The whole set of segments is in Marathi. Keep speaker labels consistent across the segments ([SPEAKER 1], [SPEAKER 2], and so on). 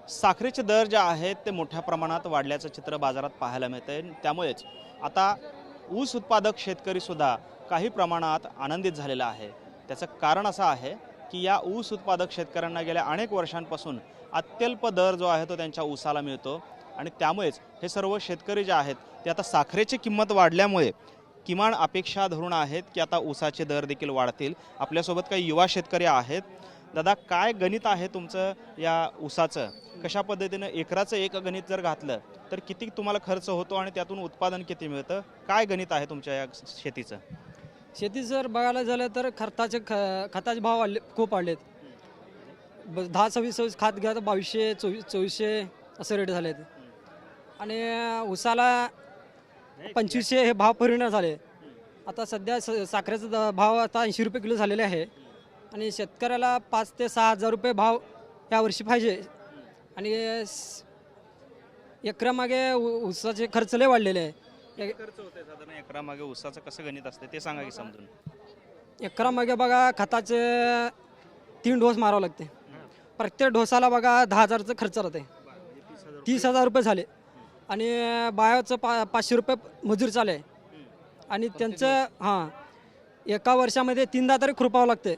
[SPEAKER 1] साखरेचे दर जे आहेत ते मोठ्या प्रमाणात वाढल्याचं चित्र बाजारात पाहायला मिळतंय। त्यामुळेच आता ऊस उत्पादक शेतकरी सुद्धा काही प्रमाणात आनंदित झालेला आहे। त्याचं कारण असं आहे की या ऊस उत्पादक शेतकऱ्यांना गेल्या अनेक वर्षांपासून अत्यल्प दर जो आहे तो त्यांच्या ऊसाला मिळतो आणि त्यामुळेच हे सर्व शेतकरी जे आहेत ते आता साखरेची किंमत वाढल्यामुळे किमान अपेक्षा धरून आहेत की आता ऊसाचे दर देखील वाढतील। आपल्यासोबत काही युवा शेतकरी आहेत। दादा, काय गणित आहे तुमचं या ऊसाचं? कशा पद्धतीने एकराचं एक गणित जर घातलं तर किती तुम्हाला खर्च होतो आणि त्यातून उत्पादन किती मिळतं? काय गणित आहे तुमच्या या शेतीचं?
[SPEAKER 2] शेती जर बघायला झालं तर खताचे भाव खूप वाढलेत। 10-26 खात घ्या तर 2200-2400 असे रेट झालेत आणि ऊसाला 2500 हे भाव परिणाम झाले। आता सध्या साखरेचा भाव आता 80 रुपये किलो झालेले आहे आणि शेतकऱ्याला 5 ते 6 हजार रुपये भाव यावर्षी पाहिजे आणि एकरामागे ऊसाचे खर्च लय वाढलेले आहे।
[SPEAKER 1] खर्च होते साधारण एकरामागे ऊसाचं कसं गणित असते ते सांगा की समजून।
[SPEAKER 2] एकरामागे बघा खताचे 3 डोस मारावं लागते। प्रत्येक डोसाला बघा 10,000चा खर्च राहते। 30,000 रुपये झाले आणि बायाचं 500 रुपये मजूर चालू आहे आणि त्यांचं एका वर्षामध्ये 3दा तरी खुरपावं लागते।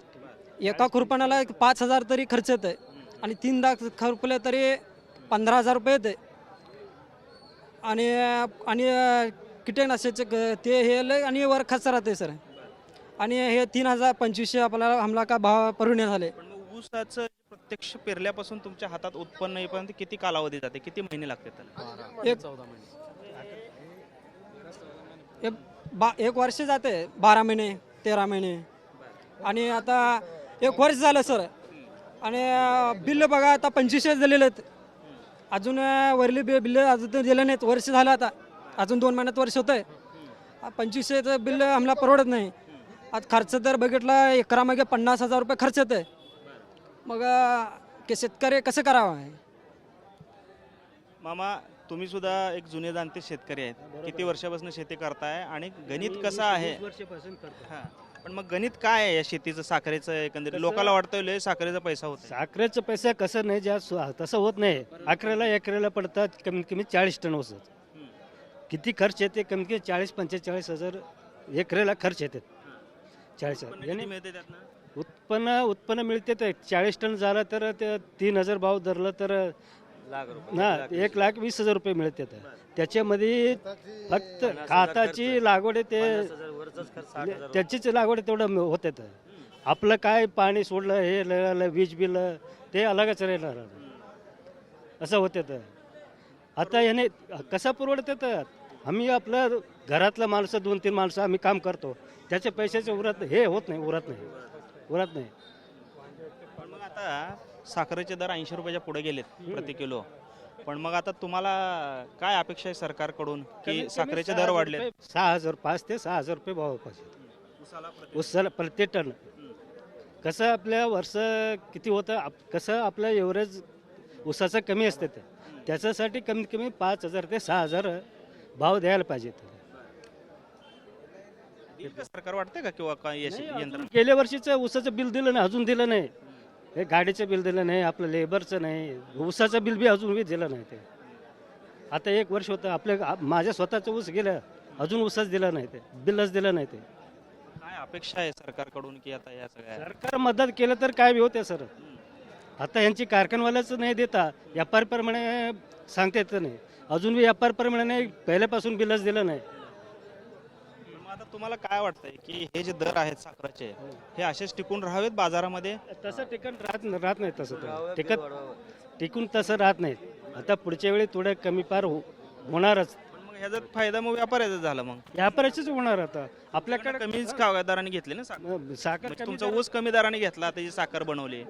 [SPEAKER 2] एका खुरपणाला 5,000 तरी खर्च येते आणि 3दा खुरपले तरी 15,000 रुपये येते आणि कीटकनाशकाचे ते हे लय आणि वर खर्च राहते सर आणि हे 3,000-2500 आपल्याला हमला का भाव परिणाम झाले।
[SPEAKER 1] पण मग ऊसाचं प्रत्यक्ष पेरल्यापासून तुमच्या हातात उत्पन्न येईपर्यंत किती कालावधी जाते, किती महिने लागते त्याला?
[SPEAKER 2] 14 महिने, एक वर्ष जाते, 12 महिने 13 महिने आणि आता 1 वर्ष झालं सर आणि बिल बघा आता 2500 दिलेले आहेत। अजून वरली बिल अजून दिलं नाहीत। वर्ष झालं आता, अजून 2 महिन्यात वर्ष होतंय। 2500चं बिल आम्हाला परवडत नाही। आज खर्च जर बघितला एकरामागे 50,000 रुपये खर्च येते। मग शेतकरी कसं करावं?
[SPEAKER 1] मामा, तुम्ही सुद्धा एक जुने जाणते शेतकरी आहेत। किती वर्षापासून शेती करताय आणि गणित कसं आहे?
[SPEAKER 3] 20 वर्षापासून करतो।
[SPEAKER 1] पण मग गणित काय आहे या शेतीचं, साखरेचं? एकंदरीत लोकांना वाटतं लय साखरेचा पैसा होतो।
[SPEAKER 3] साखरेचा पैसा कसं नाही, तसं होत नाही। एकराला पडतात कमीत कमी 40 टन ऊस। किती खर्च येते? कमीत कमी 40-45 हजार एकराला खर्च येते। 40
[SPEAKER 1] मिळते त्यातनं
[SPEAKER 3] उत्पन्न मिळते ते 40 टन झालं तर ते 3,000 भाव धरलं तर ना 1,20,000 रुपये मिळते। त्याच्यामध्ये फक्त खाताची लागवड ते त्याचीच लागवड तेवढं होते। आपलं काय पाणी सोडलं, हे वीज बिल ते अलगच राहणार असं होते। तर आता याने कसं परवडते? तर आम्ही आपलं घरातलं माणसं 2-3 माणसं आम्ही काम करतो, त्याचे पैशाचे उरत नाही।
[SPEAKER 1] पण मग आता साखरेचे दर 80 रुपयाच्या पुढे गेलेत प्रति किलो। पण मग आता तुम्हाला काय अपेक्षा आहे सरकारकडून की साखरेचे दर वाढले?
[SPEAKER 3] 6,000 5 ते 6,000 रुपये भाव पाहिजे उसाला प्रत्येक टन। कसं आपल्या वर्ष किती होतं, कसं आपलं एव्हरेज ऊसाचं कमी असते, त्याच्यासाठी कमीत कमी 5,000 ते 6,000 भाव द्यायला पाहिजे।
[SPEAKER 1] सरकार वाटते का किंवा काय यंत्रणा?
[SPEAKER 3] गेल्या वर्षीचं ऊसाचं बिल दिलं नाही, अजून दिलं नाही। हे गाडीचं बिल दिलं नाही, आपलं लेबरचं नाही, ऊसाचं बिल बी अजून बी दिलं नाही। ते आता 1 वर्ष होतं माझ्या स्वतःचं ऊस गेलं, अजून ऊसच दिलं नाही, ते बिलच दिलं नाही। ते
[SPEAKER 1] काय अपेक्षा आहे सरकारकडून की आता या सगळ्या
[SPEAKER 3] सरकार मदत केलं तर काय बी होते सर। आता यांची कारखानवाल्याच नाही देता, व्यापारप्रमाणे सांगता येत नाही, अजून बी व्यापारप्रमाणे पहिल्यापासून बिलच दिलं नाही।
[SPEAKER 1] आता तुम्हाला काय वाटतंय की हे जे दर आहेत साखरेचे हे असेच टिकून राहावेत बाजारामध्ये?
[SPEAKER 3] तसं राहत नाही, तसं टिकून तसं राहत नाही। आता पुढच्या वेळी थोडं कमी पार होणारच।
[SPEAKER 1] पण मग ह्याचा फायदा मग व्यापाऱ्याचा झाला, मग
[SPEAKER 3] व्यापाराचीच होणार। आता आपल्याकडे
[SPEAKER 1] कमीच दराने घेतले ना साखर,
[SPEAKER 3] साखर
[SPEAKER 1] तुमचा ऊस कमी दराने घेतला, त्याची साखर बनवली।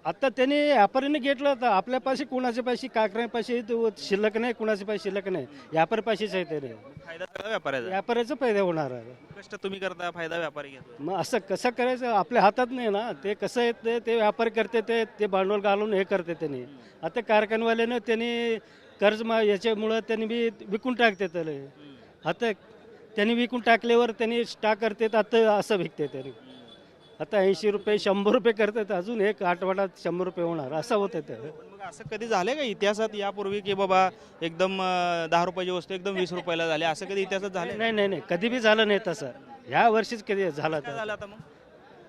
[SPEAKER 3] आता त्यांनी व्यापाऱ्याने घेतलं होतं, आपल्या पाशी कुणाच्या पाशी कारखान्यापाशी शिल्लक नाही, कुणाच्या पाशी शिल्लक नाही, व्यापार पाशीच आहे। ते
[SPEAKER 1] फायदा सगळा व्यापाऱ्याचा,
[SPEAKER 3] व्यापाऱ्याचा फायदा होणार आहे।
[SPEAKER 1] कष्ट तुम्ही करता, फायदा व्यापारी घेतो।
[SPEAKER 3] मग असं कसं करायचं? आपल्या हातात नाही ना, ते कसं येते ते व्यापारी करते, ते भांडवल घालून हे करते त्यांनी। आता कारखानवाल्यानं त्यांनी कर्ज याच्यामुळं त्यांनी बी विकून टाकते त्याला। आता त्यांनी विकून टाकल्यावर त्यांनी स्टॉक करते, आता असं विकते त्यांनी। आता 80 रुपये 100 रुपये करतात, अजून एक आठवड्यात 100 रुपये होणार असं होतं.
[SPEAKER 1] असं कधी झालंय का इतिहासात यापूर्वी की बाबा एकदम 10 रुपयाची वस्तू एकदम 20 रुपयाला झाली, असं कधी इतिहासात झालं
[SPEAKER 3] नाही नाही नाही कधी बी झालं नाही तसं. ह्या वर्षीच कधी झालं
[SPEAKER 1] काय
[SPEAKER 3] तर
[SPEAKER 1] झालं आता मग?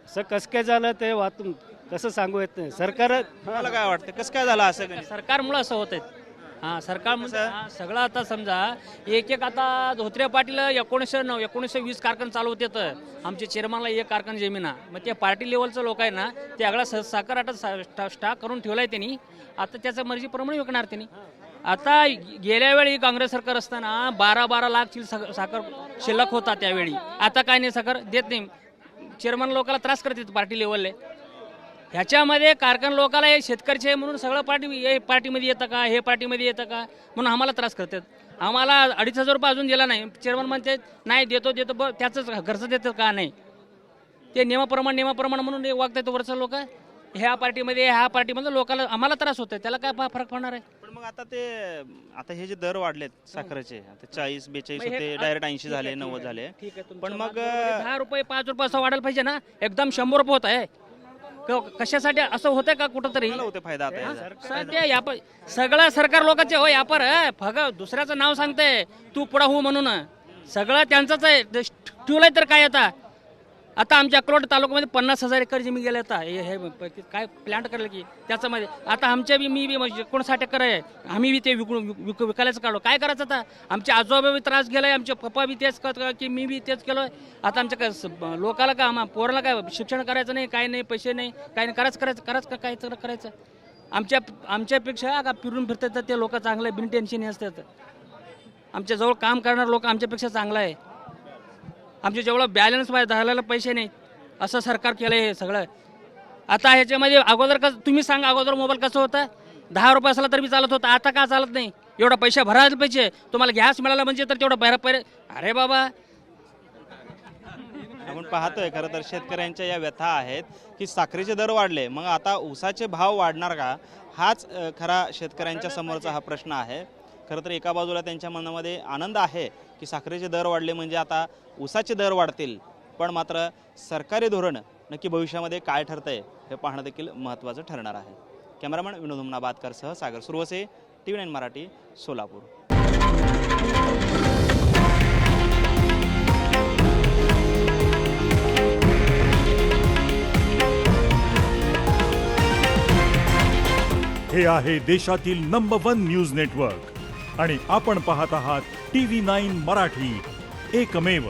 [SPEAKER 3] असं कसं काय झालं ते वाचून कसं सांगू येत नाही. सरकार
[SPEAKER 1] तुम्हाला काय वाटतं कसं काय झालं असं कधी?
[SPEAKER 4] सरकारमुळं असं होत आहे. हां सरकारमुळे सगळं आता समजा एक एक आता धोत्रे पाटील 1920 कारखान चालू होते तर आमचे चेअरमनला एक कारखाना जमीन आहे. मग ते पार्टी लेवलचं लोक आहे ना ते आगळा साखर आता स्टॉक करून ठेवलाय त्यांनी. आता त्याचं मर्जीप्रमाणे विकणार त्यांनी. आता गेल्या वेळी काँग्रेस सरकार असताना 12 लाख साखर शिल्लक होता त्यावेळी. आता काय नाही साखर देत नाही. चेअरमन लोकांना त्रास करतात पार्टी लेवलले. ह्याच्यामध्ये कारखान लोकांना हे शेतकरीचे म्हणून सगळं हे पार्टीमध्ये येतं का हे पार्टीमध्ये येतं का म्हणून आम्हाला त्रास करतात. आम्हाला 2,500 रुपये अजून दिला नाही. चेअरमन म्हणते नाही देतो त्याचंच घरचं देतं का नाही. ते नियमाप्रमाणे म्हणून वागतात वरचं लोक. ह्या पार्टीमध्ये लोकांना आम्हाला त्रास होतोय. त्याला काय फरक पडणार आहे.
[SPEAKER 1] पण मग आता हे जे दर वाढलेत साखरेचे, आता 40-42 होते डायरेक्ट 80 झाले, 90 झाले.
[SPEAKER 4] ठीक आहे
[SPEAKER 1] पण मग
[SPEAKER 4] 10 रुपये 5 रुपये असं वाढायला पाहिजे ना. एकदम 100 रुपये होत आहे. कशासाठी असं होतंय का कुठंतरी
[SPEAKER 1] मला होते फायदा आता याचा.
[SPEAKER 4] सध्या सगळं सरकार लोकांचे हो यापर फग दुसऱ्याचं नाव सांगते तू पुढं हो म्हणून. सगळं त्यांचंच आहे. ठेवलंय तर काय आता आमच्या अक्रोड तालुक्यामध्ये 50,000 एकर जमीन गेले आता हे काय प्लांट करलं की त्याच्यामध्ये आता आमच्या मी 59 एकर आहे. आम्ही बी ते विकायलाच काढलो. काय करायचं आता. आमचे आजोबा बी त्रास गेलाय, आमचे पप्पा बी तेच की मी बी तेच केलोय. आता आमच्या काय लोकाला का पोराला काय शिक्षण करायचं नाही, काय नाही, पैसे नाही, काय नाही. करायचं काय करायचं. आमच्यापेक्षा का फिरून फिरतात ते लोक चांगले बिन टेन्शन असतात. आमच्या जवळ काम करणारे लोक आमच्यापेक्षा चांगलं आहे. आमच्या जेवढं बॅलन्स झालेला पैसे नाही असं सरकार केलं हे सगळं. आता ह्याच्यामध्ये अगोदर तुम्ही सांगा अगोदर मोबाईल कसं होतं. 10 रुपये असला तर बी चालत होता. आता का चालत नाही. एवढा पैसे भरायला पाहिजे. तुम्हाला गॅस मिळाला म्हणजे तर तेवढं पैरे अरे बाबा.
[SPEAKER 1] आपण पाहतोय खरं तर शेतकऱ्यांच्या या व्यथा आहेत की साखरेचे दर वाढले, मग आता ऊसाचे भाव वाढणार का, हाच खरा शेतकऱ्यांच्या समोरचा हा प्रश्न आहे. खरं तर एका बाजूला त्यांच्या मनामध्ये आनंद आहे की साखरेचे दर वाढले म्हणजे आता ऊसाचे दर वाढतील, पण मात्र सरकारी धोरण नक्की भविष्यामध्ये काय ठरतंय हे पाहणं देखील महत्त्वाचं ठरणार आहे. कॅमेरामॅन विनोद हुमनाबादकरसह सागर सुरवसे, TV9 मराठी, सोलापूर.
[SPEAKER 5] हे आहे देशातील नंबर 1 न्यूज नेटवर्क आणि आपण पाहत आहात TV9 मराठी, एकमेव.